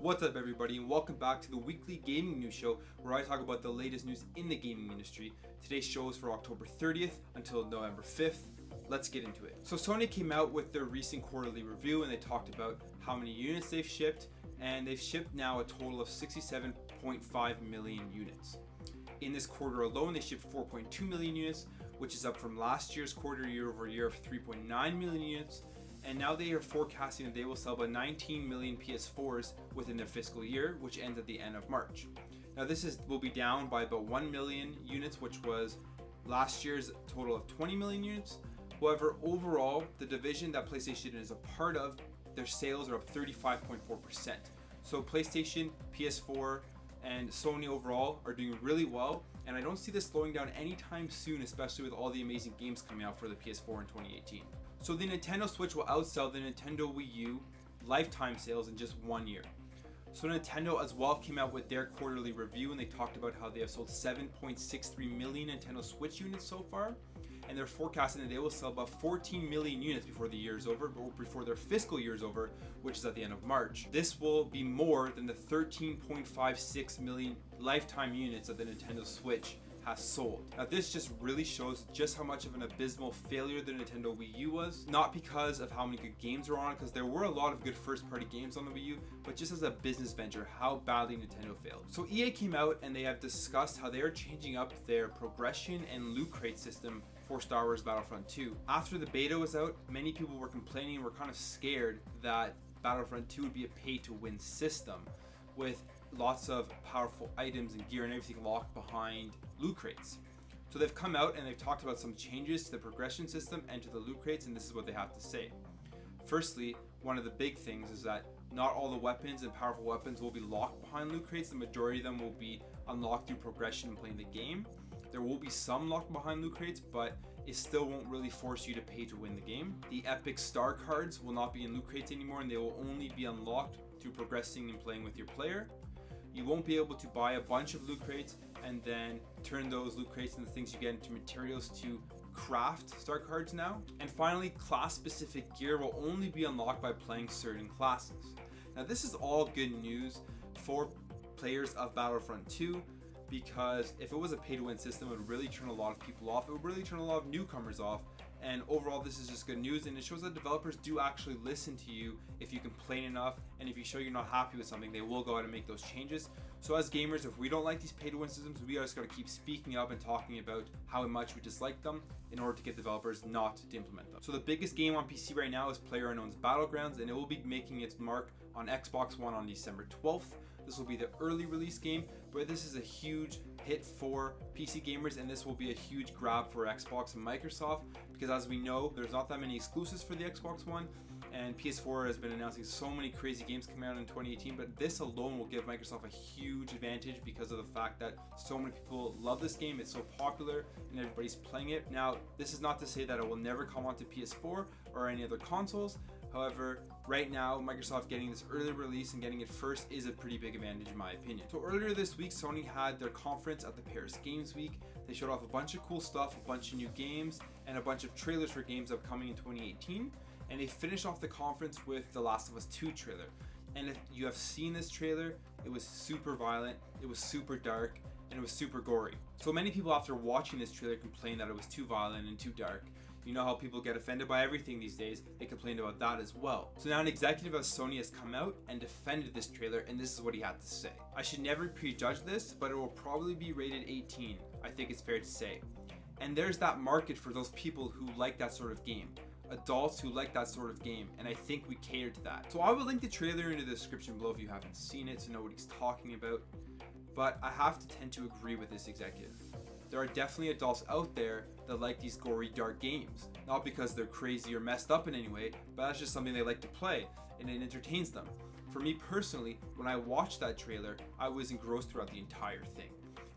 What's up everybody, and welcome back to the weekly gaming news show where I talk about the latest news in the gaming industry. Today's show is for October 30th until November 5th. Let's get into it. So Sony came out with their recent quarterly review and they talked about how many units they've shipped, and they've shipped now a total of 67.5 million units. In this quarter alone, they shipped 4.2 million units, which is up from last year's quarter year over year of 3.9 million units. And now they are forecasting that they will sell about 19 million PS4s within their fiscal year, which ends at the end of March. Now this will be down by about 1 million units, which was last year's total of 20 million units. However, overall, the division that PlayStation is a part of, their sales are up 35.4%. So PlayStation, PS4, and Sony overall are doing really well, and I don't see this slowing down anytime soon, especially with all the amazing games coming out for the PS4 in 2018. So the Nintendo Switch will outsell the Nintendo Wii U lifetime sales in just 1 year. So Nintendo as well came out with their quarterly review, and they talked about how they have sold 7.63 million Nintendo Switch units so far, and they're forecasting that they will sell about 14 million units before the year is over, or before their fiscal year is over, which is at the end of March. This will be more than the 13.56 million lifetime units that the Nintendo Switch has sold. Now this just really shows just how much of an abysmal failure the Nintendo Wii U was, not because of how many good games were on it, because there were a lot of good first party games on the Wii U, but just as a business venture, how badly Nintendo failed. So EA came out and they have discussed how they are changing up their progression and loot crate system for Star Wars Battlefront 2. After the beta was out, many people were complaining and were kind of scared that Battlefront 2 would be a pay to win system, with lots of powerful items and gear and everything locked behind loot crates. So they've come out and they've talked about some changes to the progression system and to the loot crates, and this is what they have to say. Firstly, one of the big things is that not all the weapons and powerful weapons will be locked behind loot crates. The majority of them will be unlocked through progression and playing the game. There will be some locked behind loot crates, but it still won't really force you to pay to win the game. The epic star cards will not be in loot crates anymore, and they will only be unlocked through progressing and playing with your player. You won't be able to buy a bunch of loot crates and then turn those loot crates into things you get into materials to craft star cards now. And finally, class specific gear will only be unlocked by playing certain classes. Now this is all good news for players of Battlefront 2, because if it was a pay to win system, it would really turn a lot of people off. It would really turn a lot of newcomers off. And overall, this is just good news, and it shows that developers do actually listen to you if you complain enough, and if you show you're not happy with something, they will go out and make those changes. So as gamers, if we don't like these pay-to-win systems, we just gotta keep speaking up and talking about how much we dislike them in order to get developers not to implement them. So the biggest game on PC right now is PlayerUnknown's Battlegrounds, and it will be making its mark on Xbox One on December 12th. This will be the early release game, but this is a huge hit for PC gamers, and this will be a huge grab for Xbox and Microsoft, because as we know, there's not that many exclusives for the Xbox One, and PS4 has been announcing so many crazy games coming out in 2018, but this alone will give Microsoft a huge advantage because of the fact that so many people love this game. It's so popular and everybody's playing it. Now, this is not to say that it will never come onto PS4 or any other consoles. However, right now, Microsoft getting this early release and getting it first is a pretty big advantage in my opinion. So earlier this week, Sony had their conference at the Paris Games Week. They showed off a bunch of cool stuff, a bunch of new games, and a bunch of trailers for games upcoming in 2018. And they finished off the conference with The Last of Us 2 trailer. And if you have seen this trailer, it was super violent, it was super dark, and it was super gory. So many people after watching this trailer complained that it was too violent and too dark. You know how people get offended by everything these days, they complained about that as well. So now an executive at Sony has come out and defended this trailer, and this is what he had to say. I should never prejudge this, but it will probably be rated 18, I think it's fair to say. And there's that market for those people who like that sort of game. Adults who like that sort of game, and I think we cater to that. So I will link the trailer in the description below if you haven't seen it to know what he's talking about, but I have to tend to agree with this executive. There are definitely adults out there that like these gory, dark games, not because they're crazy or messed up in any way, but that's just something they like to play and it entertains them. For me personally, when I watched that trailer, I was engrossed throughout the entire thing.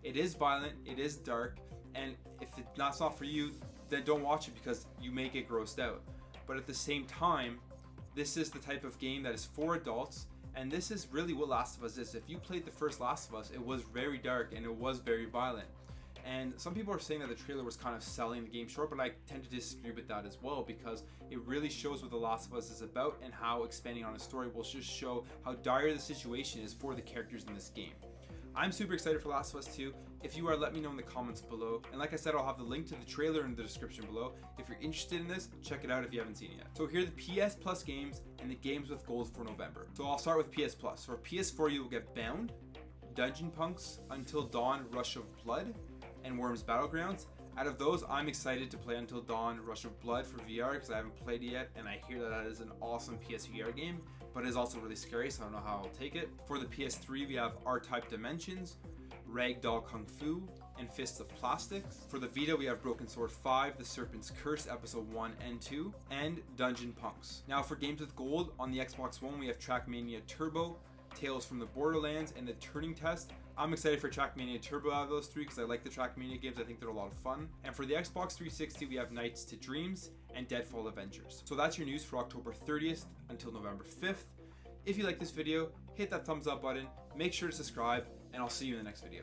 It is violent, it is dark, and if that's not for you, then don't watch it because you may get grossed out. But at the same time, this is the type of game that is for adults, and this is really what Last of Us is. If you played the first Last of Us, it was very dark and it was very violent. And some people are saying that the trailer was kind of selling the game short, but I tend to disagree with that as well, because it really shows what The Last of Us is about and how expanding on a story will just show how dire the situation is for the characters in this game. I'm super excited for Last of Us 2. If you are, let me know in the comments below. And like I said, I'll have the link to the trailer in the description below. If you're interested in this, check it out if you haven't seen it yet. So here are the PS Plus games and the games with gold for November. So I'll start with PS Plus. For PS4, you will get Bound, Dungeon Punks, Until Dawn, Rush of Blood, and Worms Battlegrounds. Out of those, I'm excited to play Until Dawn, Rush of Blood for VR because I haven't played it yet, and I hear that is an awesome PSVR game, but it is also really scary, so I don't know how I'll take it. For the PS3, we have R-Type Dimensions, Ragdoll Kung Fu, and Fists of Plastic. For the Vita, we have Broken Sword 5, The Serpent's Curse, Episode 1 and 2, and Dungeon Punks. Now for games with gold, on the Xbox One, we have Trackmania Turbo, Tales from the Borderlands, and The Turing Test. I'm excited for Trackmania Turbo out of those three because I like the Trackmania games. I think they're a lot of fun. And for the Xbox 360, we have Nights to Dreams and Deadfall Avengers. So that's your news for October 30th until November 5th. If you like this video, hit that thumbs up button, make sure to subscribe, and I'll see you in the next video.